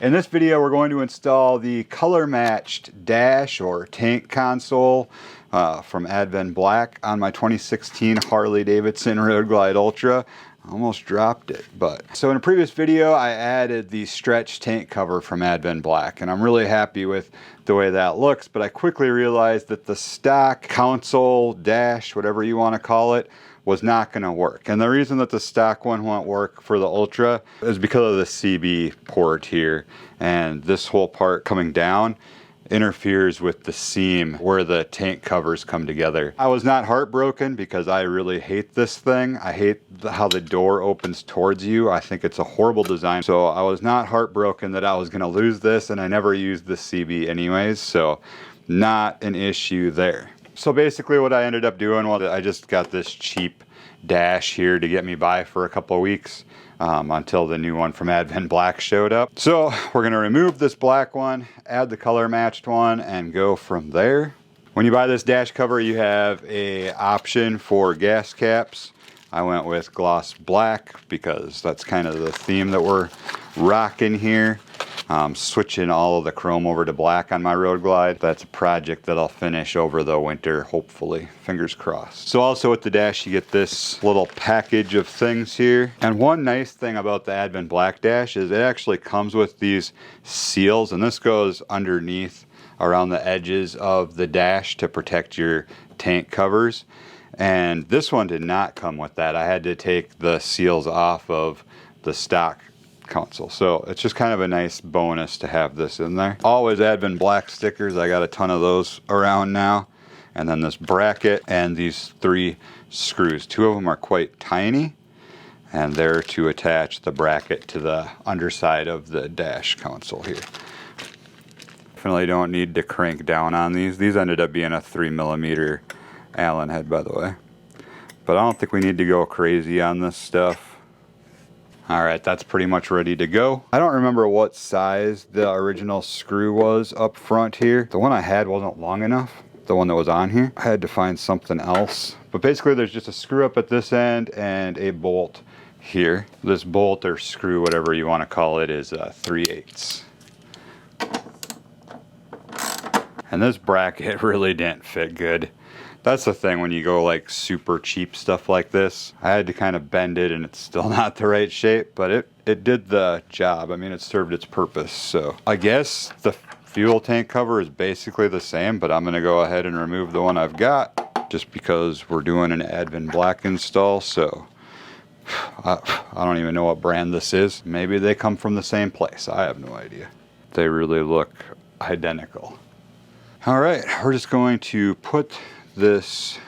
In this video, we're going to install the color-matched dash or tank console from Advent Black on my 2016 Harley-Davidson Road Glide Ultra. I almost dropped it, So in a previous video, I added the stretch tank cover from Advent Black, and I'm really happy with the way that looks, but I quickly realized that the stock console, dash, whatever you want to call it, was not going to work. And the reason that the stock one won't work for the Ultra is because of the CB port here, and this whole part coming down interferes with the seam where the tank covers come together. I was not heartbroken because I really hate this thing. I hate how the door opens towards you. I think it's a horrible design. So I was not heartbroken that I was going to lose this, and I never used the CB anyways, so not an issue there. So basically what I ended up doing was I just got this cheap dash here to get me by for a couple of weeks until the new one from Advent Black showed up. So we're going to remove this black one, add the color matched one, and go from there. When you buy this dash cover, you have an option for gas caps. I went with gloss black because that's kind of the theme that we're rocking here. Switching all of the chrome over to black on my Road Glide. That's a project that I'll finish over the winter, hopefully. Fingers crossed. So also with the dash, you get this little package of things here. And one nice thing about the Advent Black dash is it actually comes with these seals, and this goes underneath around the edges of the dash to protect your tank covers. And this one did not come with that. I had to take the seals off of the stock console, so it's just kind of a nice bonus to have this in there. Always Advent Black stickers, I got a ton of those around now. And then this bracket and these 3 screws. 2 of them are quite tiny, and they're to attach the bracket to the underside of the dash console here. Definitely don't need to crank down on these. These ended up being a 3mm Allen head, by the way, but I don't think we need to go crazy on this stuff. Alright, that's pretty much ready to go. I don't remember what size the original screw was up front here. The one I had wasn't long enough, the one that was on here. I had to find something else. But basically there's just a screw up at this end and a bolt here. This bolt or screw, whatever you want to call it, is 3/8. And this bracket really didn't fit good. That's the thing when you go like super cheap stuff like this. I had to kind of bend it, and it's still not the right shape, but it did the job. I mean, it served its purpose. So I guess the fuel tank cover is basically the same, but I'm going to go ahead and remove the one I've got just because we're doing an Advent Black install. So I don't even know what brand this is. Maybe they come from the same place. I have no idea. They really look identical. All right, we're just going to put this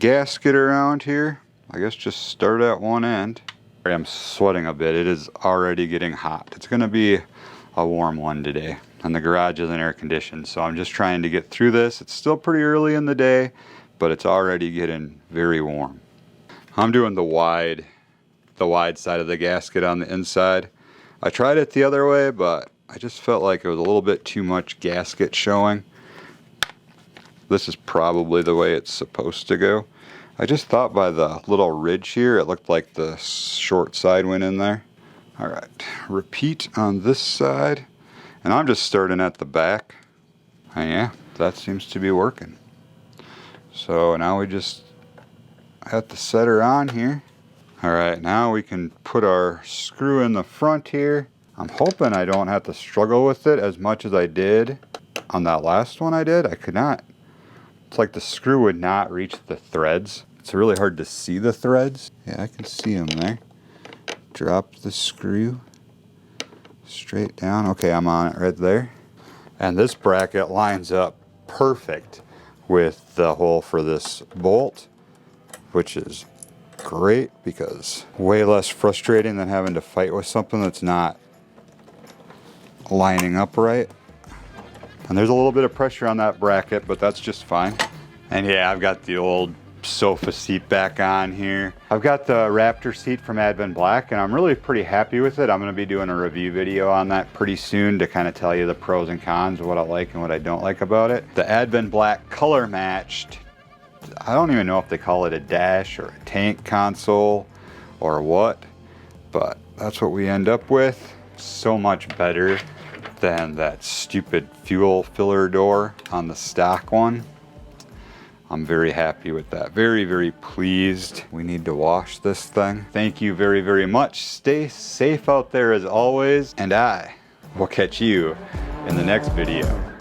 gasket around here. I guess just start at one end. I'm sweating a bit. It is already getting hot. It's going to be a warm one today, and the garage isn't air conditioned, so I'm just trying to get through this. It's still pretty early in the day, but it's already getting very warm. I'm doing the wide side of the gasket on the inside. I tried it the other way, but I just felt like it was a little bit too much gasket showing. This is probably the way it's supposed to go. I just thought by the little ridge here, it looked like the short side went in there. All right, repeat on this side. And I'm just starting at the back. And yeah, that seems to be working. So now we just have to set her on here. All right, now we can put our screw in the front here. I'm hoping I don't have to struggle with it as much as I did on that last one I did. I could not. It's like the screw would not reach the threads. It's really hard to see the threads. Yeah, I can see them there. Drop the screw straight down. Okay, I'm on it right there. And this bracket lines up perfect with the hole for this bolt, which is great because way less frustrating than having to fight with something that's not lining up right. And there's a little bit of pressure on that bracket, but that's just fine. And yeah, I've got the old sofa seat back on here. I've got the Raptor seat from Advent Black, and I'm really pretty happy with it. I'm going to be doing a review video on that pretty soon to kind of tell you the pros and cons of what I like and what I don't like about it. The Advent Black color matched, I don't even know if they call it a dash or a tank console or what, but that's what we end up with. so much better than that stupid fuel filler door on the stock one. I'm very happy with that. Very, very pleased. We need to wash this thing. Thank you very, very much. Stay safe out there as always, and I will catch you in the next video.